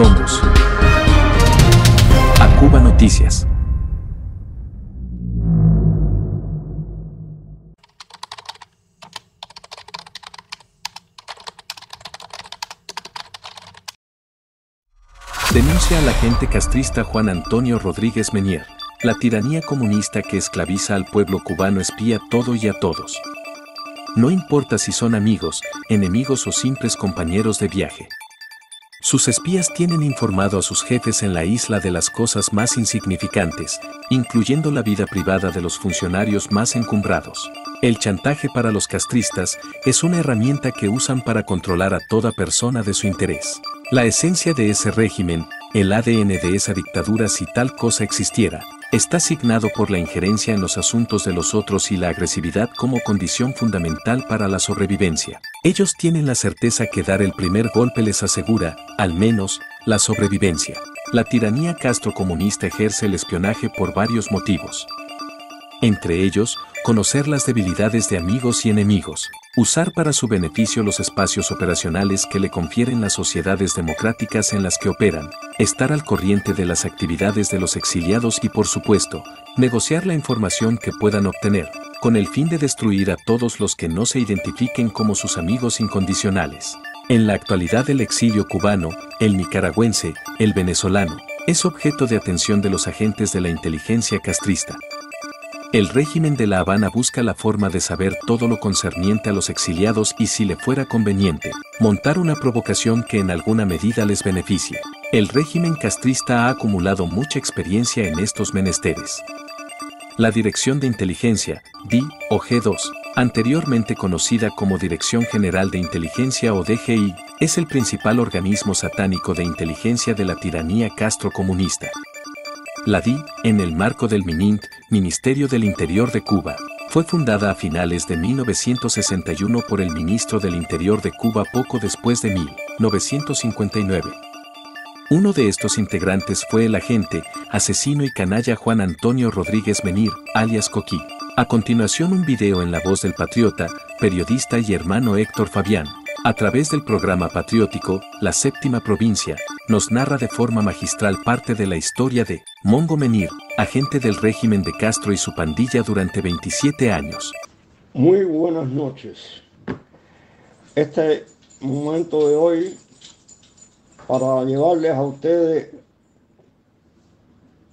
Somos Acuba Noticias. Denuncia al agente castrista Juan Antonio Rodríguez Menier. La tiranía comunista que esclaviza al pueblo cubano espía todo y a todos. No importa si son amigos, enemigos o simples compañeros de viaje. Sus espías tienen informado a sus jefes en la isla de las cosas más insignificantes, incluyendo la vida privada de los funcionarios más encumbrados. El chantaje para los castristas es una herramienta que usan para controlar a toda persona de su interés. La esencia de ese régimen, el ADN de esa dictadura si tal cosa existiera, está asignado por la injerencia en los asuntos de los otros y la agresividad como condición fundamental para la sobrevivencia. Ellos tienen la certeza que dar el primer golpe les asegura, al menos, la sobrevivencia. La tiranía castrocomunista ejerce el espionaje por varios motivos. Entre ellos, conocer las debilidades de amigos y enemigos, usar para su beneficio los espacios operacionales que le confieren las sociedades democráticas en las que operan, estar al corriente de las actividades de los exiliados y por supuesto, negociar la información que puedan obtener, con el fin de destruir a todos los que no se identifiquen como sus amigos incondicionales. En la actualidad el exilio cubano, el nicaragüense, el venezolano, es objeto de atención de los agentes de la inteligencia castrista. El régimen de La Habana busca la forma de saber todo lo concerniente a los exiliados y si le fuera conveniente, montar una provocación que en alguna medida les beneficie. El régimen castrista ha acumulado mucha experiencia en estos menesteres. La Dirección de Inteligencia, DI, o G2, anteriormente conocida como Dirección General de Inteligencia o DGI, es el principal organismo satánico de inteligencia de la tiranía castrocomunista. La DI, en el marco del MININT, Ministerio del Interior de Cuba, fue fundada a finales de 1961 por el ministro del Interior de Cuba poco después de 1959. Uno de estos integrantes fue el agente, asesino y canalla Juan Antonio Rodríguez Menier, alias Coqui. A continuación un video en la voz del patriota, periodista y hermano Héctor Fabián, a través del programa patriótico, La Séptima Provincia, nos narra de forma magistral parte de la historia de Mongo Menier, agente del régimen de Castro y su pandilla durante 27 años. Muy buenas noches. Este momento de hoy para llevarles a ustedes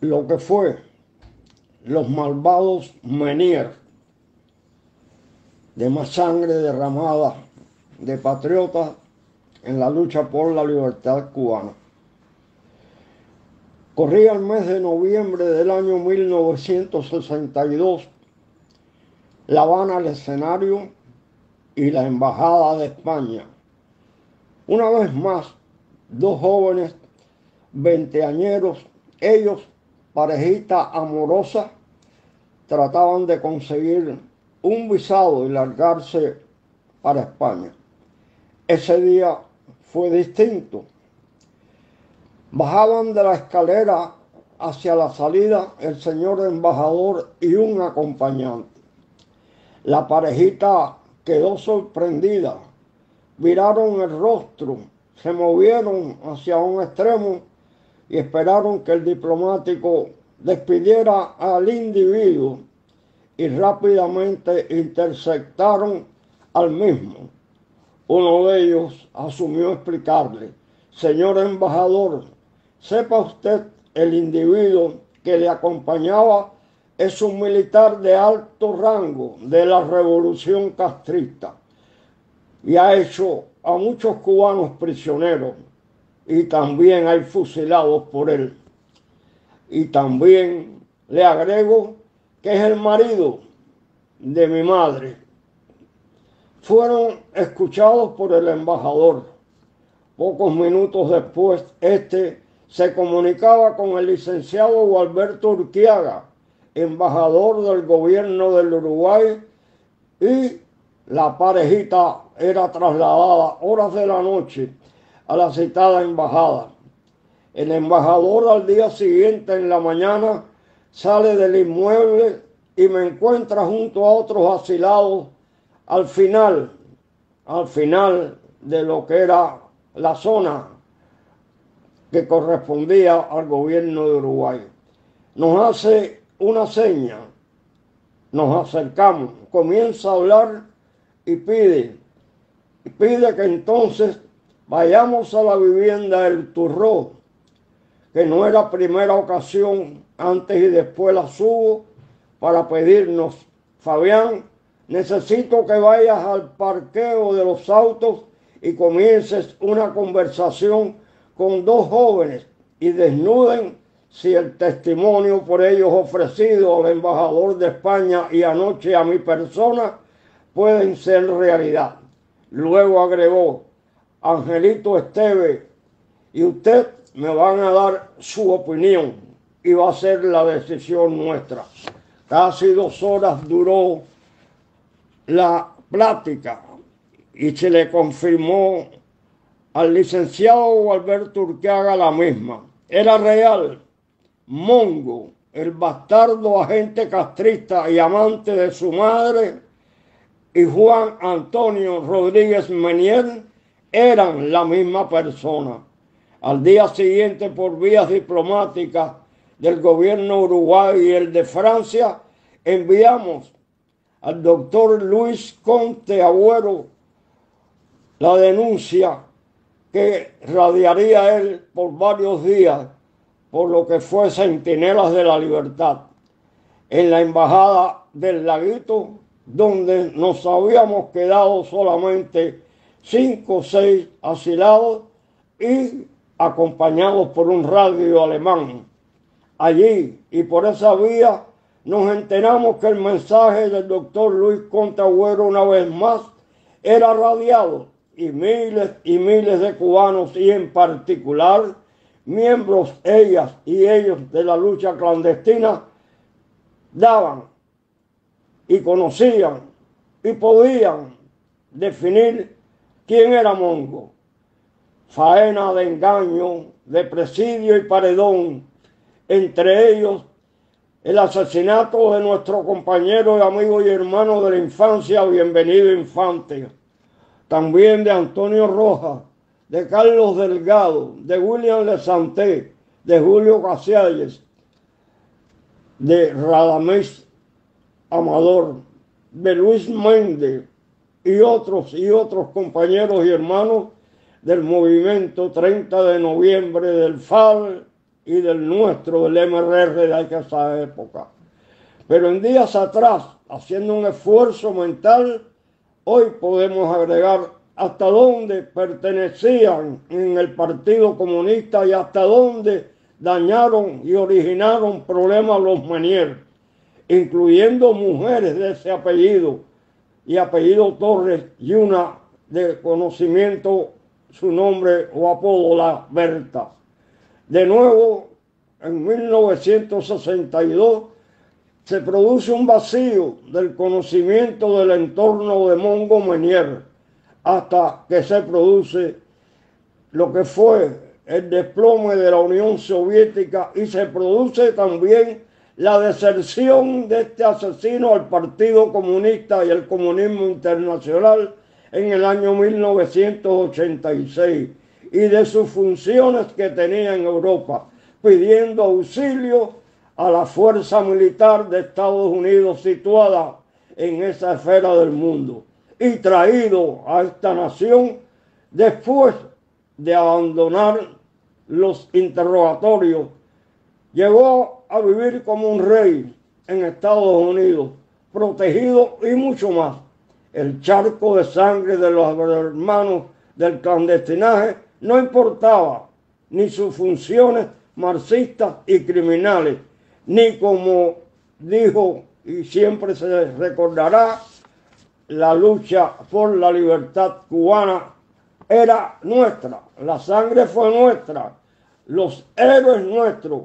lo que fue los malvados Menier, de más sangre derramada de patriotas en la lucha por la libertad cubana. Corría el mes de noviembre del año 1962, La Habana el escenario y la Embajada de España. Una vez más, dos jóvenes veinteañeros, ellos, parejita amorosa, trataban de conseguir un visado y largarse para España. Ese día fue distinto. Bajaban de la escalera hacia la salida el señor embajador y un acompañante. La parejita quedó sorprendida, viraron el rostro, se movieron hacia un extremo y esperaron que el diplomático despidiera al individuo y rápidamente interceptaron al mismo. Uno de ellos asumió explicarle: señor embajador, sepa usted, el individuo que le acompañaba es un militar de alto rango de la revolución castrista y ha hecho a muchos cubanos prisioneros y también hay fusilados por él. Y también le agrego que es el marido de mi madre. Fueron escuchados por el embajador. Pocos minutos después, este se comunicaba con el licenciado Gualberto Urquiaga, embajador del gobierno del Uruguay, y la parejita era trasladada horas de la noche a la citada embajada. El embajador al día siguiente en la mañana sale del inmueble y me encuentra junto a otros asilados al final de lo que era la zona que correspondía al gobierno de Uruguay. Nos hace una seña, nos acercamos, comienza a hablar y pide que entonces vayamos a la vivienda del Turró, que no era primera ocasión, antes y después la subo, para pedirnos: Fabián, necesito que vayas al parqueo de los autos y comiences una conversación con dos jóvenes y desnuden si el testimonio por ellos ofrecido al embajador de España y anoche a mi persona pueden ser realidad. Luego agregó: Angelito Esteve y usted me van a dar su opinión y va a ser la decisión nuestra. Casi 2 horas duró la plática y se le confirmó al licenciado Alberto Urquiaga la misma. Era real. Mongo, el bastardo agente castrista y amante de su madre, y Juan Antonio Rodríguez Menier eran la misma persona. Al día siguiente, por vías diplomáticas del gobierno uruguayo y el de Francia, enviamos al doctor Luis Conte Agüero la denuncia que radiaría él por varios días por lo que fue Centinelas de la Libertad en la embajada del Laguito, donde nos habíamos quedado solamente 5 o 6 asilados y acompañados por un radio alemán. Allí y por esa vía nos enteramos que el mensaje del doctor Luis Conte Agüero una vez más era radiado y miles de cubanos, y en particular miembros ellas y ellos de la lucha clandestina, daban y conocían y podían definir quién era Mongo. Faena de engaño, de presidio y paredón, entre ellos el asesinato de nuestro compañero y amigo y hermano de la infancia, Bienvenido Infante, también de Antonio Rojas, de Carlos Delgado, de William Lesanté, de Julio Caciales, de Radamés Amador, de Luis Méndez y otros compañeros y hermanos del movimiento 30 de noviembre, del FAL y del nuestro, del MRR de aquella época. Pero en días atrás, haciendo un esfuerzo mental, hoy podemos agregar hasta dónde pertenecían en el Partido Comunista y hasta dónde dañaron y originaron problemas los Menier, incluyendo mujeres de ese apellido y apellido Torres, y una de conocimiento, su nombre o apodo, la Berta. De nuevo, en 1962 se produce un vacío del conocimiento del entorno de Mongo Menier, hasta que se produce lo que fue el desplome de la Unión Soviética y se produce también la deserción de este asesino al Partido Comunista y el comunismo internacional en el año 1986 y de sus funciones que tenía en Europa, pidiendo auxilio a la fuerza militar de Estados Unidos situada en esa esfera del mundo, y traído a esta nación después de abandonar los interrogatorios. Llegó a vivir como un rey en Estados Unidos, protegido y mucho más. El charco de sangre de los hermanos del clandestinaje no importaba, ni sus funciones marxistas y criminales, ni, como dijo y siempre se recordará, la lucha por la libertad cubana era nuestra, la sangre fue nuestra, los héroes nuestros,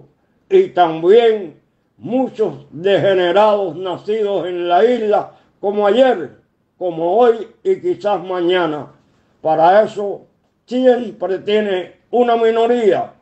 y también muchos degenerados nacidos en la isla, como ayer, como hoy y quizás mañana. Para eso siempre tiene una minoría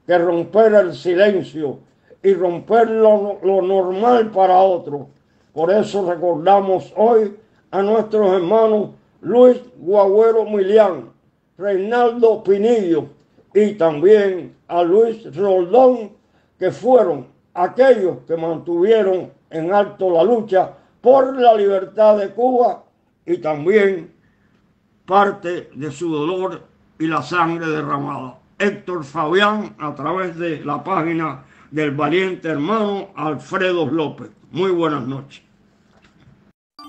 que romper el silencio y romper lo normal para otros. Por eso recordamos hoy a nuestros hermanos Luis Guagüero Milián, Reinaldo Pinillo y también a Luis Roldán, que fueron aquellos que mantuvieron en alto la lucha por la libertad de Cuba y también parte de su dolor y la sangre derramada. Héctor Fabián, a través de la página del valiente hermano Alfredo López. Muy buenas noches.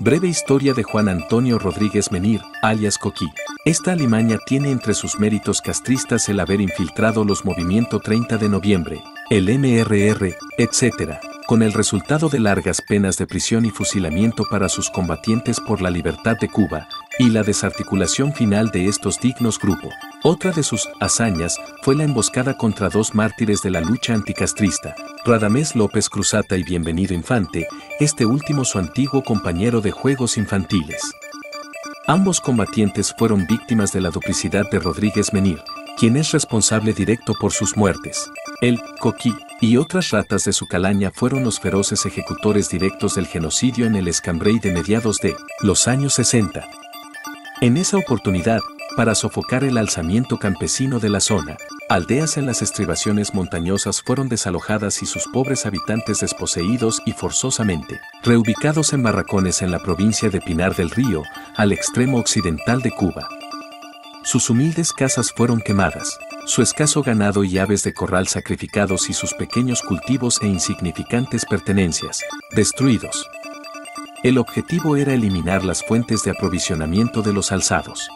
Breve historia de Juan Antonio Rodríguez Menir, alias Coquí. Esta alimaña tiene entre sus méritos castristas el haber infiltrado los Movimiento 30 de Noviembre, el MRR, etc., con el resultado de largas penas de prisión y fusilamiento para sus combatientes por la libertad de Cuba, y la desarticulación final de estos dignos grupos. Otra de sus hazañas fue la emboscada contra dos mártires de la lucha anticastrista, Radamés López Cruzata y Bienvenido Infante, este último su antiguo compañero de juegos infantiles. Ambos combatientes fueron víctimas de la duplicidad de Rodríguez Menir, quien es responsable directo por sus muertes. Él, Coquí, y otras ratas de su calaña fueron los feroces ejecutores directos del genocidio en el Escambray de mediados de los años 60. En esa oportunidad, para sofocar el alzamiento campesino de la zona, aldeas en las estribaciones montañosas fueron desalojadas y sus pobres habitantes desposeídos y forzosamente reubicados en barracones en la provincia de Pinar del Río, al extremo occidental de Cuba. Sus humildes casas fueron quemadas, su escaso ganado y aves de corral sacrificados y sus pequeños cultivos e insignificantes pertenencias destruidos. El objetivo era eliminar las fuentes de aprovisionamiento de los alzados.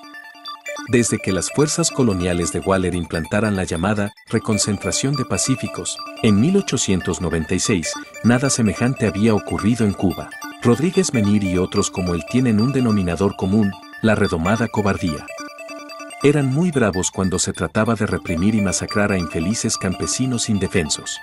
Desde que las fuerzas coloniales de Waller implantaran la llamada reconcentración de pacíficos, en 1896, nada semejante había ocurrido en Cuba. Rodríguez Menir y otros como él tienen un denominador común, la redomada cobardía. Eran muy bravos cuando se trataba de reprimir y masacrar a infelices campesinos indefensos.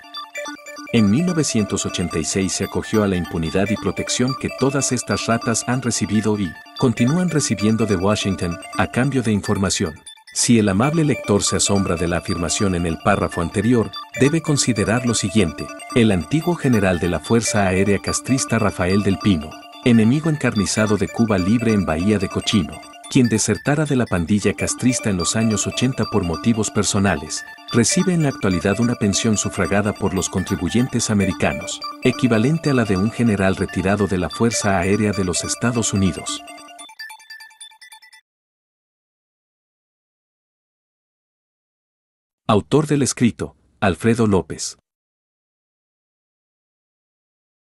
En 1986 se acogió a la impunidad y protección que todas estas ratas han recibido y continúan recibiendo de Washington, a cambio de información. Si el amable lector se asombra de la afirmación en el párrafo anterior, debe considerar lo siguiente. El antiguo general de la Fuerza Aérea Castrista Rafael del Pino, enemigo encarnizado de Cuba Libre en Bahía de Cochino, quien desertara de la pandilla castrista en los años 80 por motivos personales, recibe en la actualidad una pensión sufragada por los contribuyentes americanos, equivalente a la de un general retirado de la Fuerza Aérea de los Estados Unidos. Autor del escrito, Alfredo López.